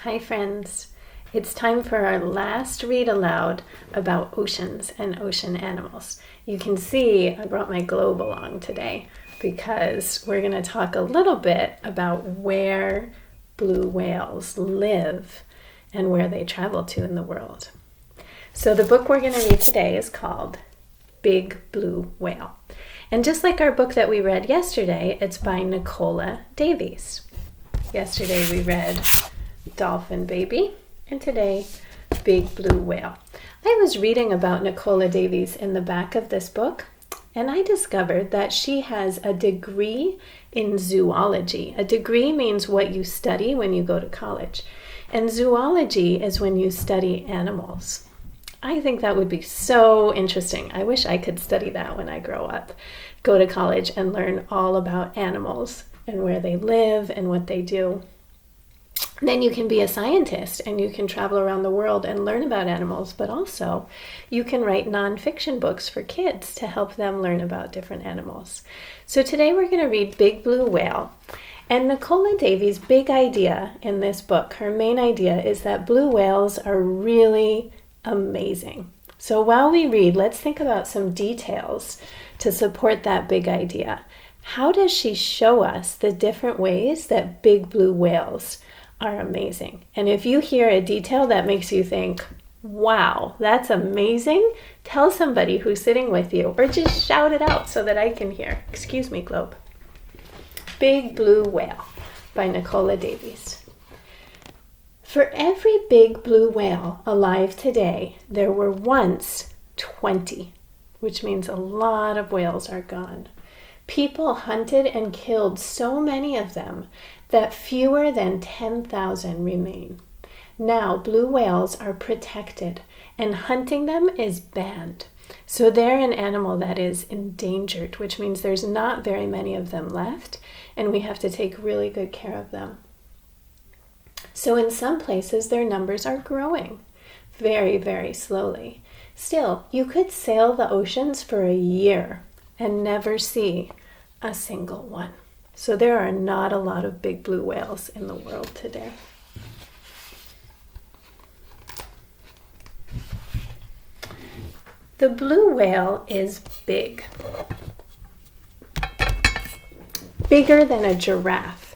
Hi friends, it's time for our last read aloud about oceans and ocean animals. You can see I brought my globe along today because we're going to talk a little bit about where blue whales live and where they travel to in the world. So the book we're going to read today is called Big Blue Whale. And just like our book that we read yesterday, it's by Nicola Davies. Yesterday we read Dolphin Baby, and today, Big Blue Whale. I was reading about Nicola Davies in the back of this book, and I discovered that she has a degree in zoology. A degree means what you study when you go to college, and zoology is when you study animals. I think that would be so interesting. I wish I could study that when I grow up, go to college and learn all about animals and where they live and what they do. Then you can be a scientist and you can travel around the world and learn about animals, but also you can write nonfiction books for kids to help them learn about different animals. So today we're going to read Big Blue Whale. And Nicola Davies' big idea in this book, her main idea, is that blue whales are really amazing. So while we read, let's think about some details to support that big idea. How does she show us the different ways that big blue whales are amazing? And if you hear a detail that makes you think, wow, that's amazing, tell somebody who's sitting with you, or just shout it out so that I can hear. Excuse me, Globe. Big Blue Whale by Nicola Davies. For every big blue whale alive today, there were once 20, which means a lot of whales are gone. People hunted and killed so many of them that fewer than 10,000 remain. Now, blue whales are protected, and hunting them is banned. So they're an animal that is endangered, which means there's not very many of them left, and we have to take really good care of them. So in some places, their numbers are growing very, very slowly. Still, you could sail the oceans for a year and never see a single one. So there are not a lot of big blue whales in the world today. The blue whale is big. Bigger than a giraffe,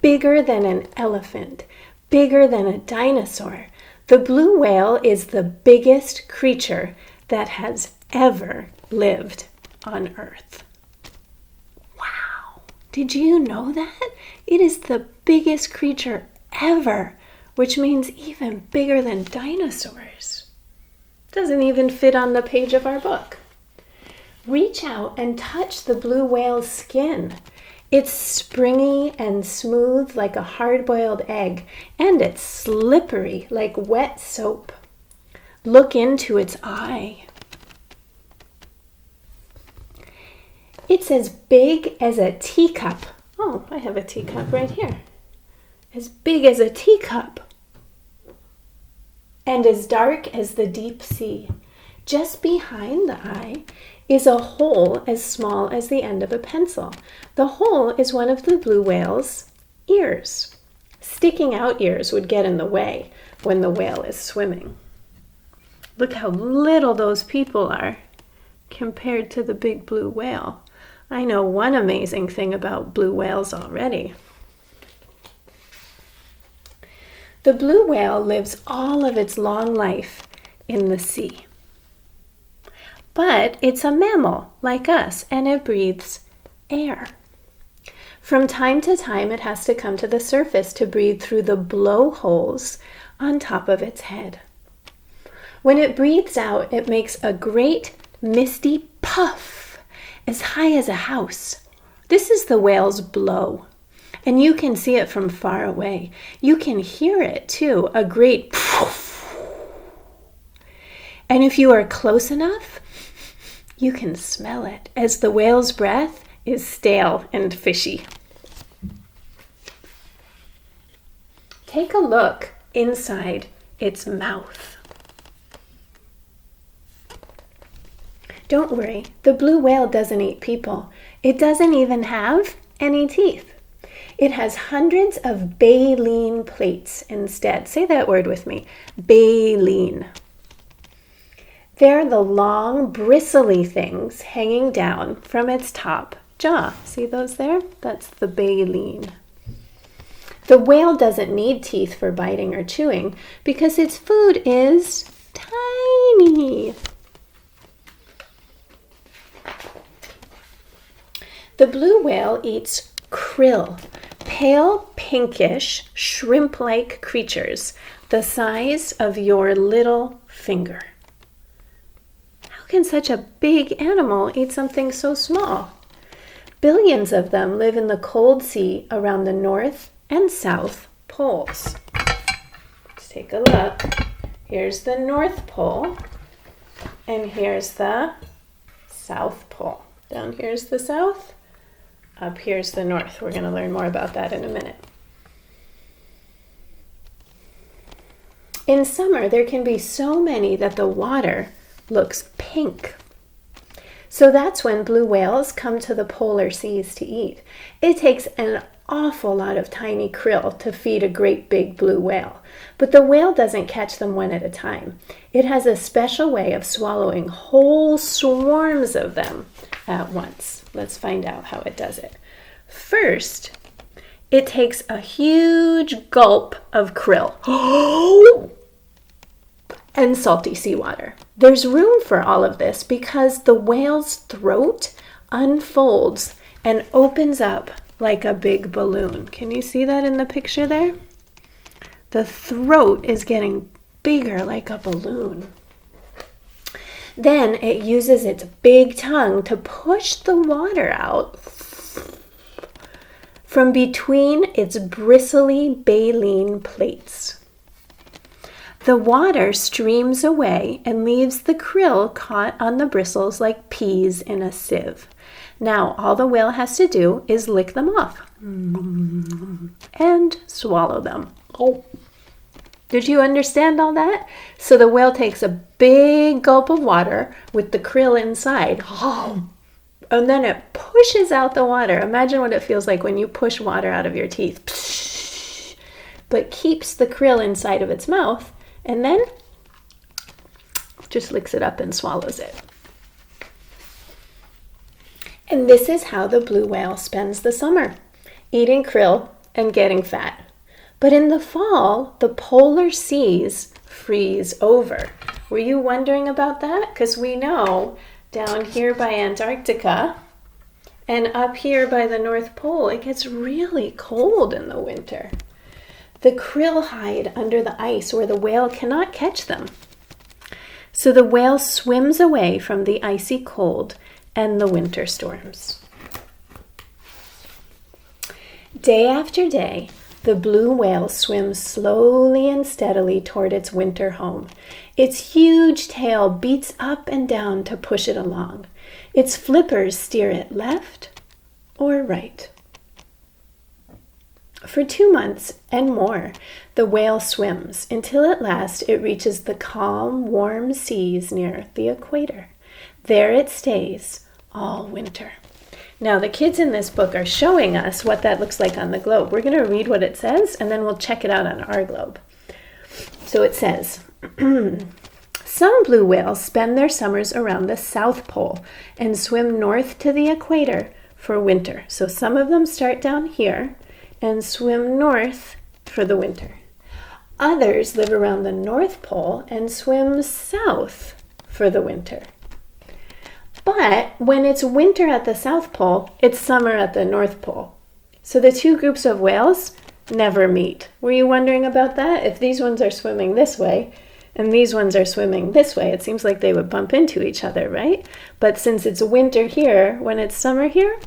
bigger than an elephant, bigger than a dinosaur. The blue whale is the biggest creature that has ever lived on Earth. Did you know that? It is the biggest creature ever, which means even bigger than dinosaurs. Doesn't even fit on the page of our book. Reach out and touch the blue whale's skin. It's springy and smooth like a hard-boiled egg, and it's slippery like wet soap. Look into its eye. It's as big as a teacup. Oh, I have a teacup right here. As big as a teacup. And as dark as the deep sea. Just behind the eye is a hole as small as the end of a pencil. The hole is one of the blue whale's ears. Sticking out ears would get in the way when the whale is swimming. Look how little those people are compared to the big blue whale. I know one amazing thing about blue whales already. The blue whale lives all of its long life in the sea. But it's a mammal like us, and it breathes air. From time to time, it has to come to the surface to breathe through the blowholes on top of its head. When it breathes out, it makes a great misty puff as high as a house. This is the whale's blow, and you can see it from far away. You can hear it too, a great poof. And if you are close enough, you can smell it, as the whale's breath is stale and fishy. Take a look inside its mouth. Don't worry, the blue whale doesn't eat people. It doesn't even have any teeth. It has hundreds of baleen plates instead. Say that word with me, baleen. They're the long, bristly things hanging down from its top jaw. See those there? That's the baleen. The whale doesn't need teeth for biting or chewing because its food is tiny. The blue whale eats krill, pale pinkish shrimp-like creatures the size of your little finger. How can such a big animal eat something so small? Billions of them live in the cold sea around the North and South poles. Let's take a look. Here's the North Pole, and here's the South Pole. Down here's the South, up here's the North. We're going to learn more about that in a minute. In summer, there can be so many that the water looks pink. So that's when blue whales come to the polar seas to eat. It takes an awful lot of tiny krill to feed a great big blue whale, but the whale doesn't catch them one at a time. It has a special way of swallowing whole swarms of them at once. Let's find out how it does it. First, it takes a huge gulp of krill and salty seawater. There's room for all of this because the whale's throat unfolds and opens up like a big balloon. Can you see that in the picture there? The throat is getting bigger like a balloon. Then it uses its big tongue to push the water out from between its bristly baleen plates. The water streams away and leaves the krill caught on the bristles like peas in a sieve. Now, all the whale has to do is lick them off and swallow them. Oh. Did you understand all that? So the whale takes a big gulp of water with the krill inside, and then it pushes out the water. Imagine what it feels like when you push water out of your teeth, but keeps the krill inside of its mouth, and then just licks it up and swallows it. And this is how the blue whale spends the summer, eating krill and getting fat. But in the fall, the polar seas freeze over. Were you wondering about that? Because we know down here by Antarctica and up here by the North Pole, it gets really cold in the winter. The krill hide under the ice where the whale cannot catch them. So the whale swims away from the icy cold and the winter storms. Day after day, the blue whale swims slowly and steadily toward its winter home. Its huge tail beats up and down to push it along. Its flippers steer it left or right. For 2 months and more, the whale swims until at last it reaches the calm, warm seas near the equator. There it stays all winter. Now, the kids in this book are showing us what that looks like on the globe. We're going to read what it says, and then we'll check it out on our globe. So it says, some blue whales spend their summers around the South Pole and swim north to the equator for winter. So some of them start down here and swim north for the winter. Others live around the North Pole and swim south for the winter. But when it's winter at the South Pole, it's summer at the North Pole. So the two groups of whales never meet. Were you wondering about that? If these ones are swimming this way and these ones are swimming this way, it seems like they would bump into each other, right? But since it's winter here, when it's summer here,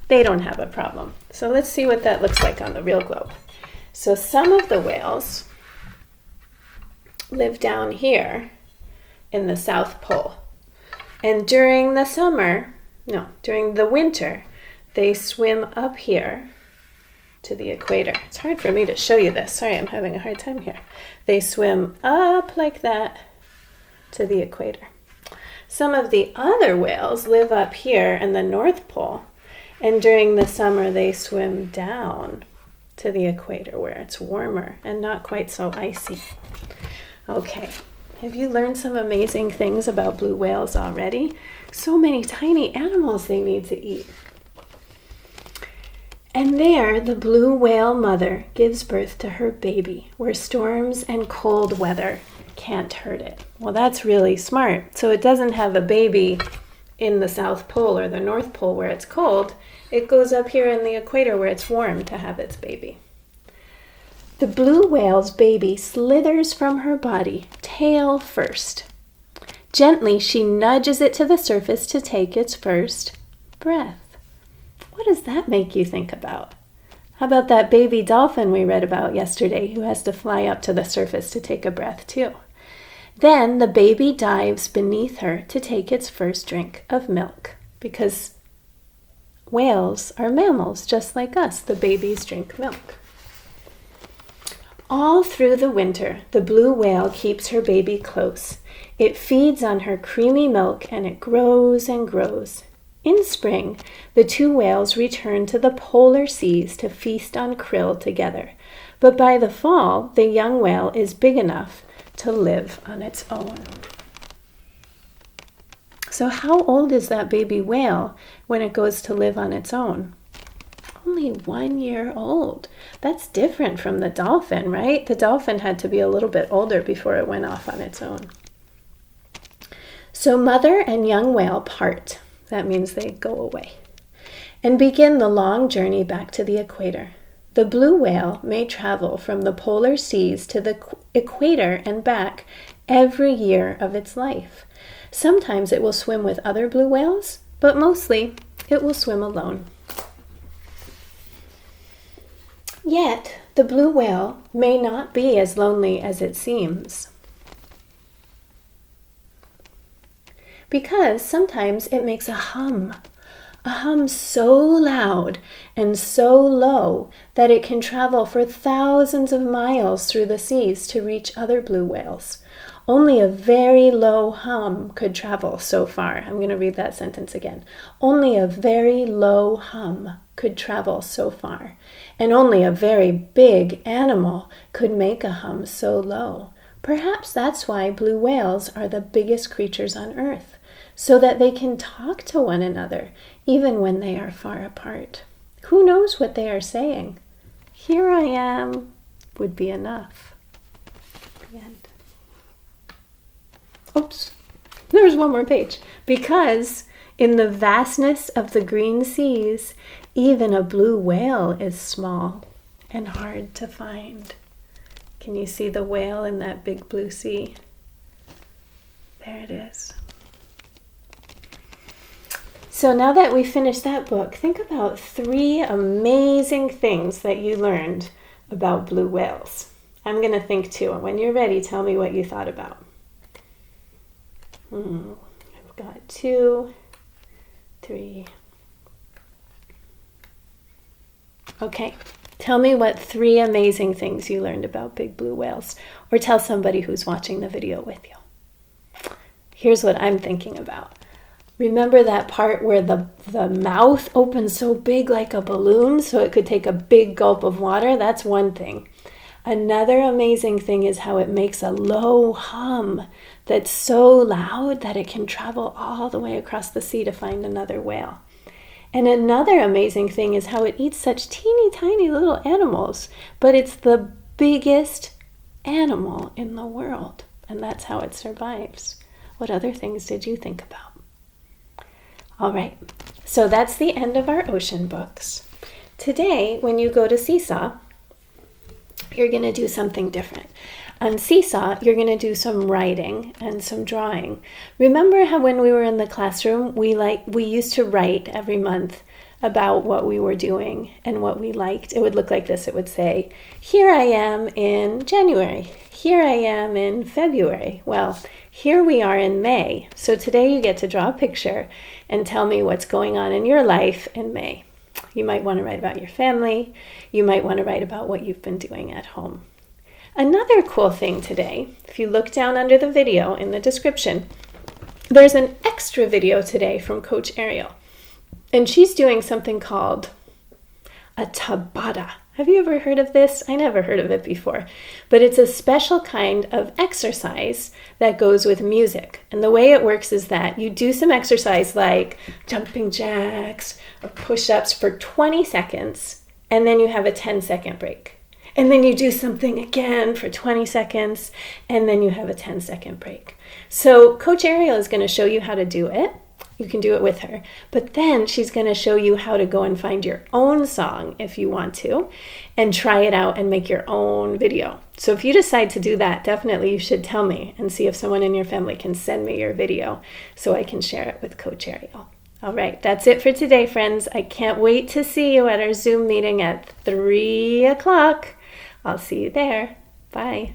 they don't have a problem. So let's see what that looks like on the real globe. So some of the whales live down here in the South Pole. And during the winter, they swim up here to the equator. It's hard for me to show you this. Sorry, I'm having a hard time here. They swim up like that to the equator. Some of the other whales live up here in the North Pole, and during the summer they swim down to the equator where it's warmer and not quite so icy. Okay, have you learned some amazing things about blue whales already? So many tiny animals they need to eat. And there, the blue whale mother gives birth to her baby, where storms and cold weather can't hurt it. Well, that's really smart. So it doesn't have a baby in the South Pole or the North Pole where it's cold. It goes up here in the equator where it's warm to have its baby. The blue whale's baby slithers from her body, tail first. Gently, she nudges it to the surface to take its first breath. What does that make you think about? How about that baby dolphin we read about yesterday who has to fly up to the surface to take a breath too? Then the baby dives beneath her to take its first drink of milk, because whales are mammals just like us. The babies drink milk. All through the winter, the blue whale keeps her baby close. It feeds on her creamy milk and it grows and grows. In spring, the two whales return to the polar seas to feast on krill together. But by the fall, the young whale is big enough to live on its own. So how old is that baby whale when it goes to live on its own? Only 1 year old. That's different from the dolphin, right? The dolphin had to be a little bit older before it went off on its own. So mother and young whale part. That means they go away and begin the long journey back to the equator. The blue whale may travel from the polar seas to the equator and back every year of its life. Sometimes it will swim with other blue whales, but mostly it will swim alone. Yet, the blue whale may not be as lonely as it seems, because sometimes it makes a hum so loud and so low that it can travel for thousands of miles through the seas to reach other blue whales. Only a very low hum could travel so far. I'm going to read that sentence again. Only a very low hum could travel so far, and only a very big animal could make a hum so low. Perhaps that's why blue whales are the biggest creatures on Earth, so that they can talk to one another even when they are far apart. Who knows what they are saying? Here I am would be enough. The end. Oops, there's one more page. Because in the vastness of the green seas, even a blue whale is small and hard to find. Can you see the whale in that big blue sea? There it is. So now that we finished that book, think about 3 amazing things that you learned about blue whales. I'm going to think too, and when you're ready, tell me what you thought about. I've got 2, 3. Okay, tell me what 3 amazing things you learned about big blue whales, or tell somebody who's watching the video with you. Here's what I'm thinking about. Remember that part where the mouth opens so big like a balloon so it could take a big gulp of water? That's one thing. Another amazing thing is how it makes a low hum that's so loud that it can travel all the way across the sea to find another whale. And another amazing thing is how it eats such teeny tiny little animals, but it's the biggest animal in the world, and that's how it survives. What other things did you think about? All right, so that's the end of our ocean books. Today, when you go to Seesaw, you're going to do something different. On Seesaw, you're going to do some writing and some drawing. Remember how when we were in the classroom, we used to write every month about what we were doing and what we liked? It would look like this. It would say, here I am in January. Here I am in February. Well, here we are in May. So today you get to draw a picture and tell me what's going on in your life in May. You might want to write about your family. You might want to write about what you've been doing at home. Another cool thing today, if you look down under the video in the description, there's an extra video today from Coach Ariel. And she's doing something called a Tabata. Have you ever heard of this? I never heard of it before. But it's a special kind of exercise that goes with music. And the way it works is that you do some exercise like jumping jacks or push-ups for 20 seconds, and then you have a 10-second break. And then you do something again for 20 seconds, and then you have a 10-second break. So Coach Ariel is going to show you how to do it. You can do it with her. But then she's going to show you how to go and find your own song if you want to, and try it out and make your own video. So if you decide to do that, definitely you should tell me and see if someone in your family can send me your video so I can share it with Coach Ariel. All right, that's it for today, friends. I can't wait to see you at our Zoom meeting at 3 o'clock. I'll see you there. Bye.